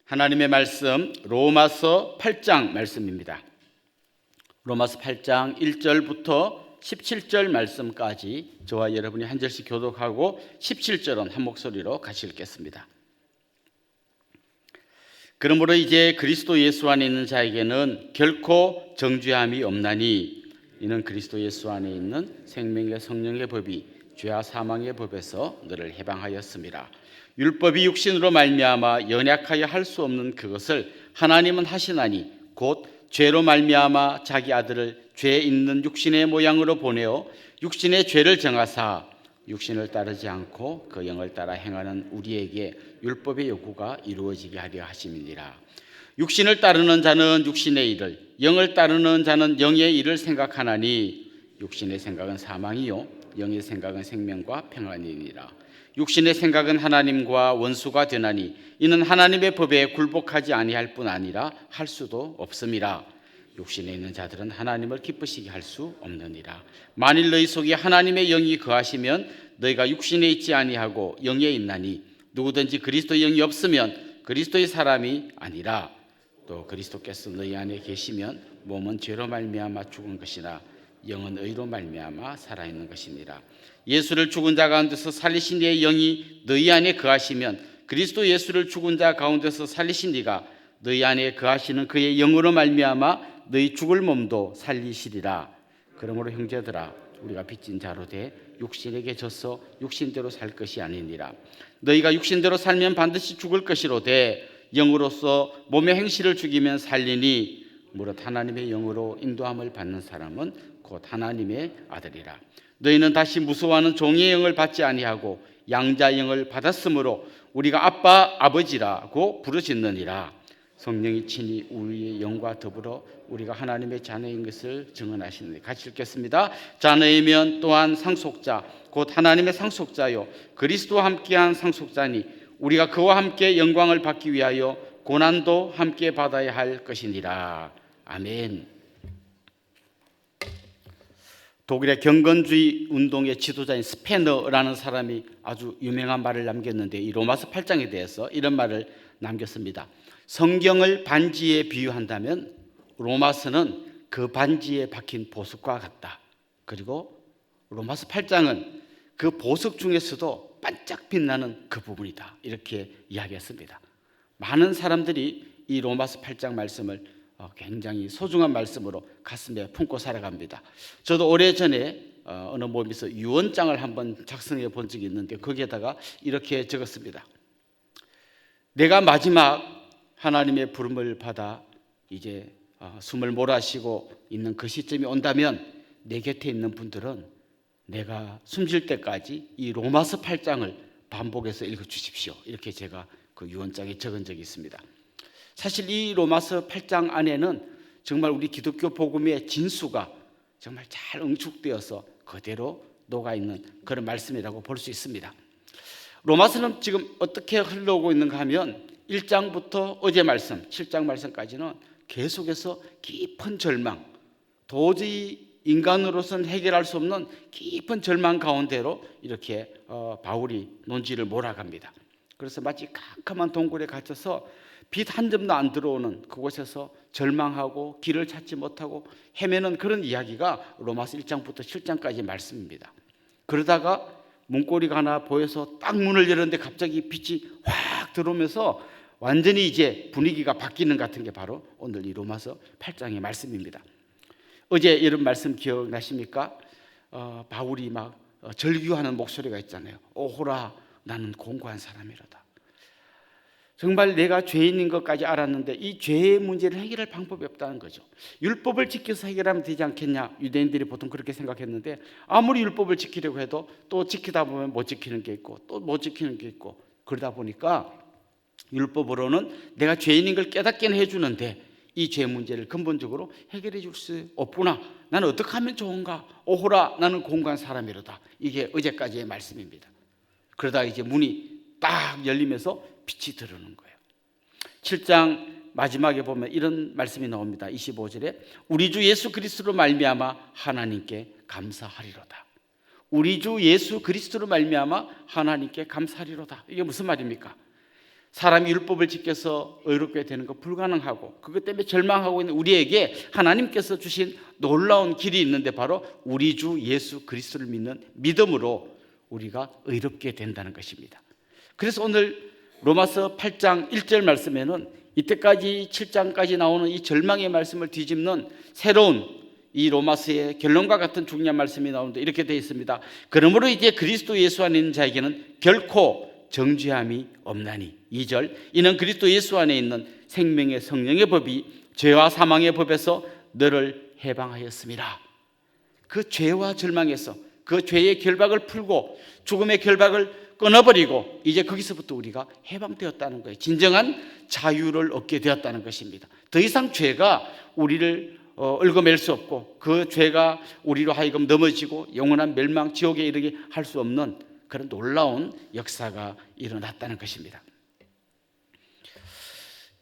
하나님의 말씀 로마서 8장 말씀입니다. 로마서 8장 1절부터 17절 말씀까지 저와 여러분이 한 절씩 교독하고 17절은 한 목소리로 같이 읽겠습니다. 그러므로 이제 그리스도 예수 안에 있는 자에게는 결코 정죄함이 없나니 이는 그리스도 예수 안에 있는 생명의 성령의 법이 죄와 사망의 법에서 너를 해방하였습니다. 율법이 육신으로 말미암아 연약하여 할 수 없는 그것을 하나님은 하시나니 곧 죄로 말미암아 자기 아들을 죄 있는 육신의 모양으로 보내어 육신의 죄를 정하사 육신을 따르지 않고 그 영을 따라 행하는 우리에게 율법의 요구가 이루어지게 하려 하심이니라. 육신을 따르는 자는 육신의 일을, 영을 따르는 자는 영의 일을 생각하나니 육신의 생각은 사망이요 영의 생각은 생명과 평안이니라. 육신의 생각은 하나님과 원수가 되나니 이는 하나님의 법에 굴복하지 아니할 뿐 아니라 할 수도 없음이라. 육신에 있는 자들은 하나님을 기쁘시게 할 수 없느니라. 만일 너희 속에 하나님의 영이 거하시면 너희가 육신에 있지 아니하고 영에 있나니 누구든지 그리스도의 영이 없으면 그리스도의 사람이 아니라. 또 그리스도께서 너희 안에 계시면 몸은 죄로 말미암아 죽은 것이나 영은 의로 말미암아 살아있는 것이니라. 예수를 죽은 자 가운데서 살리신 이의 영이 너희 안에 거하시면 그리스도 예수를 죽은 자 가운데서 살리신 이가 너희 안에 거하시는 그의 영으로 말미암아 너희 죽을 몸도 살리시리라. 그러므로 형제들아 우리가 빚진 자로 돼 육신에게 져서 육신대로 살 것이 아니니라. 너희가 육신대로 살면 반드시 죽을 것이로되 영으로서 몸의 행실을 죽이면 살리니 무릇 하나님의 영으로 인도함을 받는 사람은 곧 하나님의 아들이라. 너희는 다시 무서워하는 종의 영을 받지 아니하고 양자 영을 받았으므로 우리가 아빠 아버지라고 부르짖느니라. 성령이 친히 우리의 영과 더불어 우리가 하나님의 자녀인 것을 증언하시느니. 같이 읽겠습니다. 자녀이면 또한 상속자 곧 하나님의 상속자요 그리스도와 함께한 상속자니 우리가 그와 함께 영광을 받기 위하여 고난도 함께 받아야 할 것이니라. 아멘. 독일의 경건주의 운동의 지도자인 스페너라는 사람이 아주 유명한 말을 남겼는데 이 로마서 8장에 대해서 이런 말을 남겼습니다. 성경을 반지에 비유한다면 로마서는 그 반지에 박힌 보석과 같다. 그리고 로마서 8장은 그 보석 중에서도 반짝 빛나는 그 부분이다. 이렇게 이야기했습니다. 많은 사람들이 이 로마서 8장 말씀을 굉장히 소중한 말씀으로 가슴에 품고 살아갑니다. 저도 오래전에 어느 모임에서 유언장을 한번 작성해 본 적이 있는데 거기에다가 이렇게 적었습니다. 내가 마지막 하나님의 부름을 받아 이제 숨을 몰아쉬고 있는 그 시점이 온다면 내 곁에 있는 분들은 내가 숨쉴 때까지 이 로마서 8장을 반복해서 읽어주십시오. 이렇게 제가 그 유언장에 적은 적이 있습니다. 사실 이 로마서 8장 안에는 정말 우리 기독교 복음의 진수가 정말 잘 응축되어서 그대로 녹아있는 그런 말씀이라고 볼 수 있습니다. 로마서는 지금 어떻게 흘러오고 있는가 하면 1장부터 어제 말씀, 7장 말씀까지는 계속해서 깊은 절망, 도저히 인간으로서는 해결할 수 없는 깊은 절망 가운데로 이렇게 바울이 논지를 몰아갑니다. 그래서 마치 캄캄한 동굴에 갇혀서 빛 한 점도 안 들어오는 그곳에서 절망하고 길을 찾지 못하고 헤매는 그런 이야기가 로마서 1장부터 7장까지의 말씀입니다. 그러다가 문고리가 하나 보여서 딱 문을 열었는데 갑자기 빛이 확 들어오면서 완전히 이제 분위기가 바뀌는 같은 게 바로 오늘 이 로마서 8장의 말씀입니다. 어제 이런 말씀 기억나십니까? 바울이 막 절규하는 목소리가 있잖아요. 오호라 나는 공고한 사람이로다. 정말 내가 죄인인 것까지 알았는데 이 죄의 문제를 해결할 방법이 없다는 거죠. 율법을 지켜서 해결하면 되지 않겠냐. 유대인들이 보통 그렇게 생각했는데 아무리 율법을 지키려고 해도 또 지키다 보면 못 지키는 게 있고 또 못 지키는 게 있고 그러다 보니까 율법으로는 내가 죄인인 걸 깨닫게는 해주는데 이 죄 문제를 근본적으로 해결해 줄 수 없구나. 나는 어떻게 하면 좋은가. 오호라 나는 공고한 사람이로다. 이게 어제까지의 말씀입니다. 그러다 이제 문이 딱 열리면서 빛이 들어오는 거예요. 7장 마지막에 보면 이런 말씀이 나옵니다. 25절에 우리 주 예수 그리스도로 말미암아 하나님께 감사하리로다. 우리 주 예수 그리스도로 말미암아 하나님께 감사하리로다. 이게 무슨 말입니까? 사람이 율법을 지켜서 의롭게 되는 거 불가능하고 그것 때문에 절망하고 있는 우리에게 하나님께서 주신 놀라운 길이 있는데 바로 우리 주 예수 그리스도를 믿는 믿음으로 우리가 의롭게 된다는 것입니다. 그래서 오늘 로마서 8장 1절 말씀에는 이때까지 7장까지 나오는 이 절망의 말씀을 뒤집는 새로운 이 로마서의 결론과 같은 중요한 말씀이 나오는데 이렇게 되어 있습니다. 그러므로 이제 그리스도 예수 안에 있는 자에게는 결코 정죄함이 없나니. 2절, 이는 그리스도 예수 안에 있는 생명의 성령의 법이 죄와 사망의 법에서 너를 해방하였습니다. 그 죄와 절망에서 그 죄의 결박을 풀고 죽음의 결박을 끊어버리고 이제 거기서부터 우리가 해방되었다는 거예요. 진정한 자유를 얻게 되었다는 것입니다. 더 이상 죄가 우리를 얽어맬 수 없고 그 죄가 우리로 하여금 넘어지고 영원한 멸망 지옥에 이르게 할 수 없는 그런 놀라운 역사가 일어났다는 것입니다.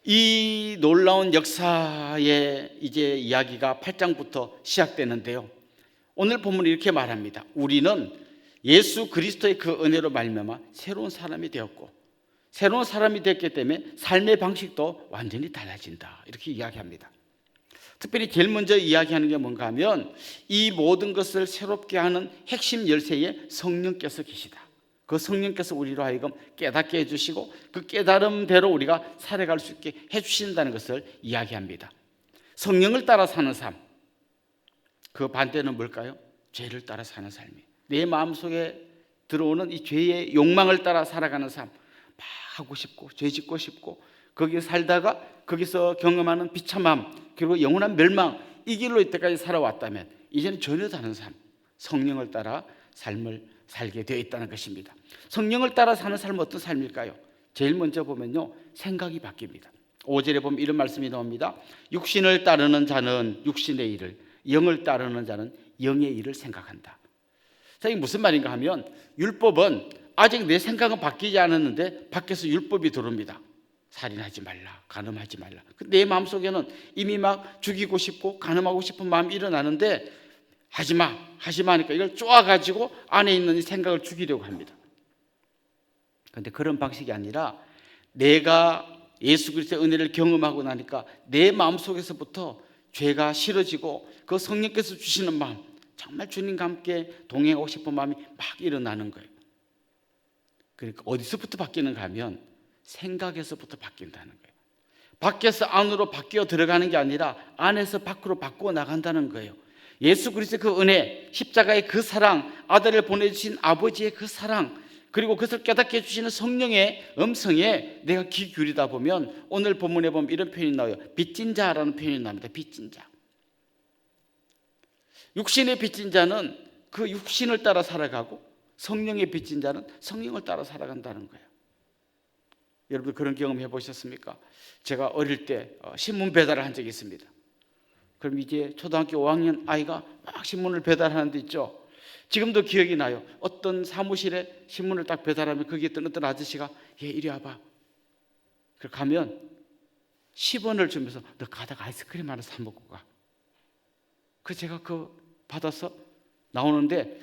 이 놀라운 역사의 이제 이야기가 8장부터 시작되는데요. 오늘 본문은 이렇게 말합니다. 우리는 예수 그리스도의 그 은혜로 말미암아 새로운 사람이 되었고 새로운 사람이 됐기 때문에 삶의 방식도 완전히 달라진다. 이렇게 이야기합니다. 특별히 제일 먼저 이야기하는 게 뭔가 하면 이 모든 것을 새롭게 하는 핵심 열쇠에 성령께서 계시다. 그 성령께서 우리로 하여금 깨닫게 해주시고 그 깨달음대로 우리가 살아갈 수 있게 해주신다는 것을 이야기합니다. 성령을 따라 사는 삶, 그 반대는 뭘까요? 죄를 따라 사는 삶이에요. 내 마음속에 들어오는 이 죄의 욕망을 따라 살아가는 삶, 막 하고 싶고 죄 짓고 싶고 거기에 살다가 거기서 경험하는 비참함 그리고 영원한 멸망, 이 길로 이때까지 살아왔다면 이제는 전혀 다른 삶, 성령을 따라 삶을 살게 되어 있다는 것입니다. 성령을 따라 사는 삶은 어떤 삶일까요? 제일 먼저 보면요, 생각이 바뀝니다. 5절에 보면 이런 말씀이 나옵니다. 육신을 따르는 자는 육신의 일을, 영을 따르는 자는 영의 일을 생각한다. 자, 이게 무슨 말인가 하면 율법은 아직 내 생각은 바뀌지 않았는데 밖에서 율법이 들어옵니다. 살인하지 말라, 간음하지 말라. 내 마음속에는 이미 막 죽이고 싶고 간음하고 싶은 마음이 일어나는데 하지마 하니까 이걸 쪼아가지고 안에 있는 이 생각을 죽이려고 합니다. 그런데 그런 방식이 아니라 내가 예수 그리스도의 은혜를 경험하고 나니까 내 마음속에서부터 죄가 싫어지고 그 성령께서 주시는 마음, 정말 주님과 함께 동행하고 싶은 마음이 막 일어나는 거예요. 그러니까 어디서부터 바뀌는가 하면 생각에서부터 바뀐다는 거예요. 밖에서 안으로 바뀌어 들어가는 게 아니라 안에서 밖으로 바꾸어 나간다는 거예요. 예수 그리스도의 그 은혜, 십자가의 그 사랑, 아들을 보내주신 아버지의 그 사랑, 그리고 그것을 깨닫게 해주시는 성령의 음성에 내가 귀 기울이다 보면 오늘 본문에 보면 이런 표현이 나와요. 빚진 자라는 표현이 나옵니다. 빚진 자. 육신의 빚진 자는 그 육신을 따라 살아가고 성령의 빚진 자는 성령을 따라 살아간다는 거예요. 여러분 그런 경험 해보셨습니까? 제가 어릴 때 신문 배달을 한 적이 있습니다. 그럼 이제 초등학교 5학년 아이가 막 신문을 배달하는 데 있죠. 지금도 기억이 나요. 어떤 사무실에 신문을 딱 배달하면 거기에 있던 어떤 아저씨가 얘 이리 와봐. 그렇게 가면 10원을 주면서 너 가다가 아이스크림 하나 사 먹고 가. 그 제가 받아서 나오는데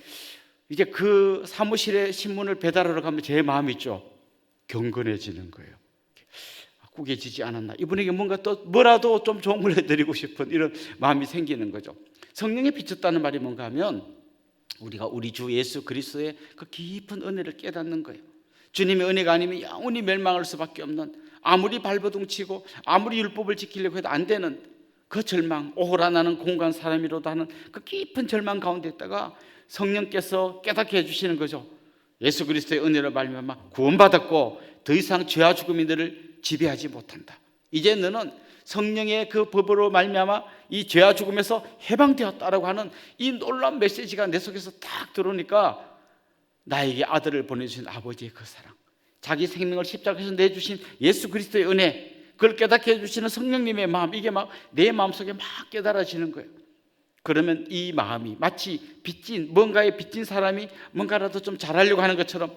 이제 그 사무실에 신문을 배달하러 가면 제 마음이 있죠. 경건해지는 거예요. 구겨지지 않았나. 이분에게 뭔가 또 뭐라도 좀 좋은 걸 해드리고 싶은 이런 마음이 생기는 거죠. 성령에 비쳤다는 말이 뭔가 하면 우리가 우리 주 예수 그리스도의 그 깊은 은혜를 깨닫는 거예요. 주님의 은혜가 아니면 영원히 멸망할 수밖에 없는, 아무리 발버둥치고 아무리 율법을 지키려고 해도 안 되는 그 절망, 오호라 나는 공간 사람이로도 하는 그 깊은 절망 가운데 있다가 성령께서 깨닫게 해주시는 거죠. 예수 그리스도의 은혜로 말미암아 구원받았고 더 이상 죄와 죽음이 너를 지배하지 못한다. 이제 너는 성령의 그 법으로 말미암아 이 죄와 죽음에서 해방되었다라고 하는 이 놀라운 메시지가 내 속에서 딱 들어오니까 나에게 아들을 보내주신 아버지의 그 사랑, 자기 생명을 십자가에서 내주신 예수 그리스도의 은혜, 그걸 깨닫게 해주시는 성령님의 마음, 이게 막 내 마음속에 막 깨달아지는 거예요. 그러면 이 마음이 마치 뭔가에 빚진 사람이 뭔가라도 좀 잘하려고 하는 것처럼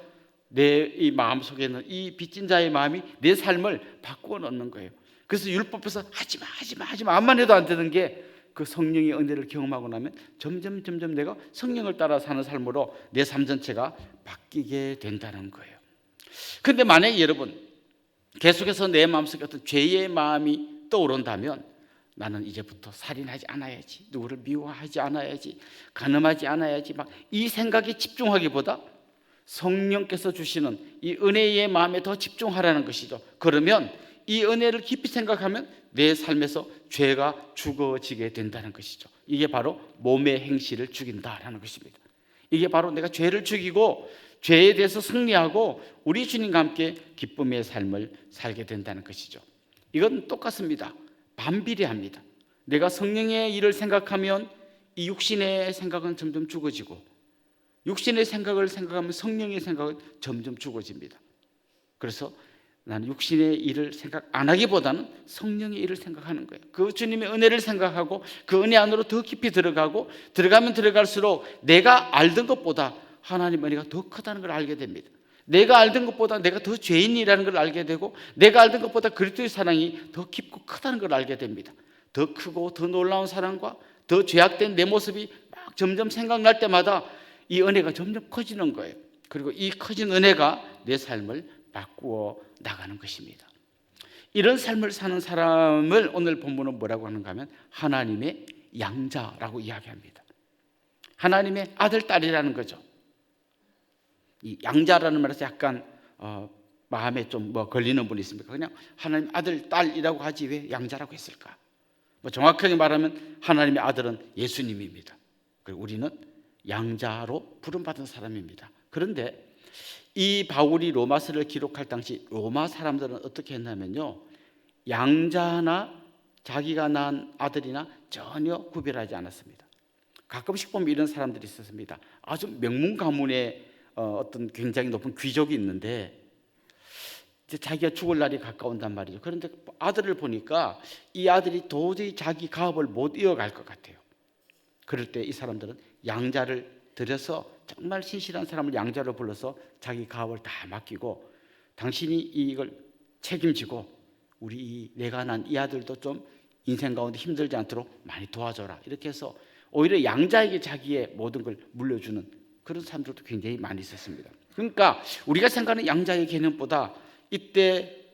내 이 마음속에는 이 빚진 자의 마음이 내 삶을 바꾸어 놓는 거예요. 그래서 율법에서 하지마 암만 해도 안 되는 게 그 성령의 은혜를 경험하고 나면 점점 내가 성령을 따라 사는 삶으로 내 삶 전체가 바뀌게 된다는 거예요. 그런데 만약에 여러분 계속해서 내 마음속에 어떤 죄의 마음이 떠오른다면 나는 이제부터 살인하지 않아야지, 누구를 미워하지 않아야지, 간음하지 않아야지, 막 이 생각에 집중하기보다 성령께서 주시는 이 은혜의 마음에 더 집중하라는 것이죠. 그러면 이 은혜를 깊이 생각하면 내 삶에서 죄가 죽어지게 된다는 것이죠. 이게 바로 몸의 행실을 죽인다라는 것입니다. 이게 바로 내가 죄를 죽이고 죄에 대해서 승리하고 우리 주님과 함께 기쁨의 삶을 살게 된다는 것이죠. 이건 똑같습니다. 반비례합니다. 내가 성령의 일을 생각하면 이 육신의 생각은 점점 죽어지고, 육신의 생각을 생각하면 성령의 생각은 점점 죽어집니다. 그래서 나는 육신의 일을 생각 안 하기보다는 성령의 일을 생각하는 거예요. 그 주님의 은혜를 생각하고 그 은혜 안으로 더 깊이 들어가고, 들어가면 들어갈수록 내가 알던 것보다 하나님의 은혜가 더 크다는 걸 알게 됩니다. 내가 알던 것보다 내가 더 죄인이라는 걸 알게 되고, 내가 알던 것보다 그리스도의 사랑이 더 깊고 크다는 걸 알게 됩니다. 더 크고 더 놀라운 사랑과 더 죄악된 내 모습이 막 점점 생각날 때마다 이 은혜가 점점 커지는 거예요. 그리고 이 커진 은혜가 내 삶을 바꾸어 나가는 것입니다. 이런 삶을 사는 사람을 오늘 본문은 뭐라고 하는가 하면 하나님의 양자라고 이야기합니다. 하나님의 아들, 딸이라는 거죠. 이 양자라는 말에서 약간 마음에 좀 걸리는 분이 있습니까? 그냥 하나님 아들, 딸이라고 하지 왜 양자라고 했을까? 정확하게 말하면 하나님의 아들은 예수님입니다. 그리고 우리는 양자로 부름받은 사람입니다. 그런데 이 바울이 로마서를 기록할 당시 로마 사람들은 어떻게 했냐면요, 양자나 자기가 낳은 아들이나 전혀 구별하지 않았습니다. 가끔씩 보면 이런 사람들이 있었습니다. 아주 명문 가문의 어떤 굉장히 높은 귀족이 있는데 이제 자기가 죽을 날이 가까운단 말이죠. 그런데 아들을 보니까 이 아들이 도저히 자기 가업을 못 이어갈 것 같아요. 그럴 때 이 사람들은 양자를 들여서 정말 신실한 사람을 양자로 불러서 자기 가업을 다 맡기고, 당신이 이걸 책임지고 우리 내가 난 이 아들도 좀 인생 가운데 힘들지 않도록 많이 도와줘라, 이렇게 해서 오히려 양자에게 자기의 모든 걸 물려주는 그런 사람들도 굉장히 많이 있었습니다. 그러니까 우리가 생각하는 양자의 개념보다 이때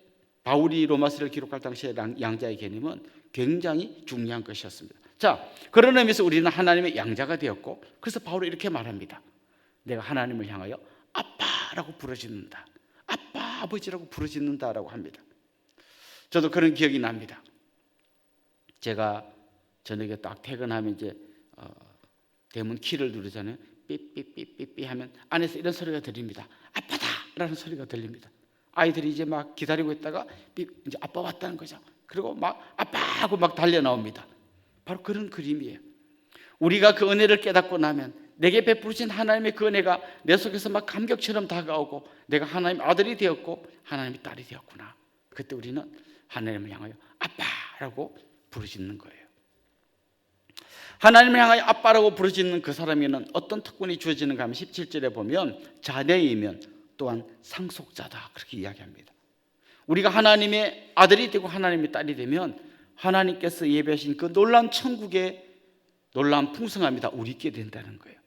바울이 로마서를 기록할 당시에 양자의 개념은 굉장히 중요한 것이었습니다. 자, 그런 의미에서 우리는 하나님의 양자가 되었고, 그래서 바울이 이렇게 말합니다. 내가 하나님을 향하여 아빠라고 부르짖는다, 아빠, 아버지라고 부르짖는다라고 합니다. 저도 그런 기억이 납니다. 제가 저녁에 딱 퇴근하면 이제 대문 키를 누르잖아요. 삐삐삐삐삐 하면 안에서 이런 소리가 들립니다. 아빠다라는 소리가 들립니다. 아이들이 이제 막 기다리고 있다가 이제 아빠 왔다는 거죠. 그리고 막 아빠 하고 막 달려 나옵니다. 바로 그런 그림이에요. 우리가 그 은혜를 깨닫고 나면 내게 베푸신 하나님의 그 은혜가 내 속에서 막 감격처럼 다가오고, 내가 하나님의 아들이 되었고 하나님의 딸이 되었구나. 그때 우리는 하나님을 향하여 아빠라고 부르짖는 거예요. 하나님을 향하여 아빠라고 부르짖는 그 사람에게는 어떤 특권이 주어지는가 하면 17절에 보면 자녀이면 또한 상속자다, 그렇게 이야기합니다. 우리가 하나님의 아들이 되고 하나님의 딸이 되면 하나님께서 예배하신 그 놀라운 천국의 놀라운 풍성함이 다 우리 있게 된다는 거예요.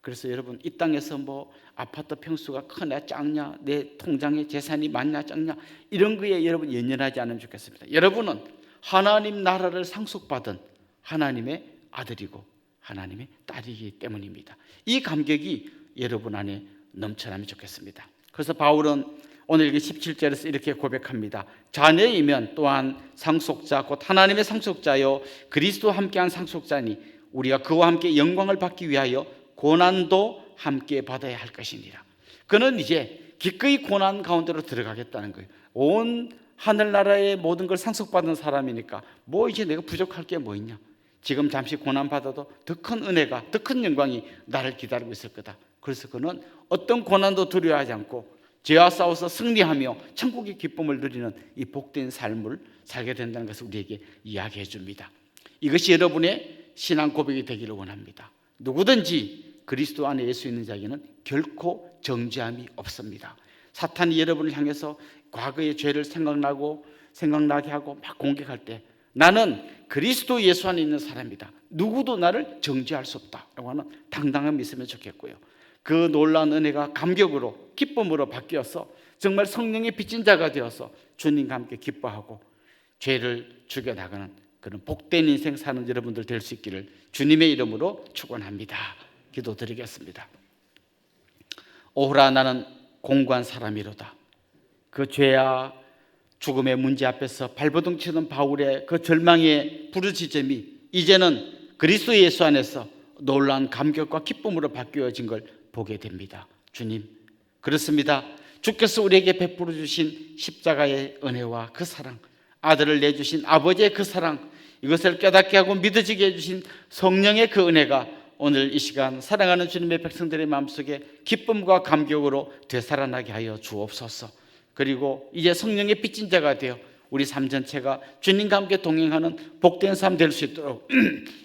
그래서 여러분, 이 땅에서 뭐 아파트 평수가 크냐 작냐, 내 통장에 재산이 많냐 적냐, 이런 거에 여러분 연연하지 않으면 좋겠습니다. 여러분은 하나님 나라를 상속받은 하나님의 아들이고 하나님의 딸이기 때문입니다. 이 감격이 여러분 안에 넘쳐나면 좋겠습니다. 그래서 바울은 오늘 17절에서 이렇게 고백합니다. 자녀이면 또한 상속자 곧 하나님의 상속자요 그리스도와 함께한 상속자니 우리가 그와 함께 영광을 받기 위하여 고난도 함께 받아야 할 것이니라. 그는 이제 기꺼이 고난 가운데로 들어가겠다는 거예요. 온 하늘나라의 모든 걸 상속받은 사람이니까 뭐 이제 내가 부족할 게 뭐 있냐, 지금 잠시 고난받아도 더 큰 은혜가, 더 큰 영광이 나를 기다리고 있을 거다. 그래서 그는 어떤 고난도 두려워하지 않고 죄와 싸워서 승리하며 천국의 기쁨을 누리는 이 복된 삶을 살게 된다는 것을 우리에게 이야기해 줍니다. 이것이 여러분의 신앙 고백이 되기를 원합니다. 누구든지 그리스도 안에 예수 있는 자에게는 결코 정죄함이 없습니다. 사탄이 여러분을 향해서 과거의 죄를 생각나게 하고 막 공격할 때 나는 그리스도 예수 안에 있는 사람이다, 누구도 나를 정죄할 수 없다라고 하는 당당함이 있으면 좋겠고요. 그 놀라운 은혜가 감격으로 기쁨으로 바뀌어서 정말 성령의 빚진 자가 되어서 주님과 함께 기뻐하고 죄를 죽여나가는 그런 복된 인생 사는 여러분들 될 수 있기를 주님의 이름으로 축원합니다. 기도드리겠습니다. 오호라 나는 공고한 사람이로다. 그 죄와 죽음의 문제 앞에서 발버둥 치는 바울의 그 절망의 부르짖음이 이제는 그리스도 예수 안에서 놀라운 감격과 기쁨으로 바뀌어진 걸 보게 됩니다. 주님, 그렇습니다. 주께서 우리에게 베풀어 주신 십자가의 은혜와 그 사랑, 아들을 내주신 아버지의 그 사랑, 이것을 깨닫게 하고 믿어지게 해주신 성령의 그 은혜가 오늘 이 시간 사랑하는 주님의 백성들의 마음속에 기쁨과 감격으로 되살아나게 하여 주옵소서. 그리고 이제 성령의 빚진 자가 되어 우리 삶 전체가 주님과 함께 동행하는 복된 삶 될 수 있도록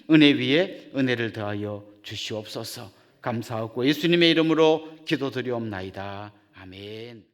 은혜 위에 은혜를 더하여 주시옵소서. 감사하고 예수님의 이름으로 기도드리옵나이다. 아멘.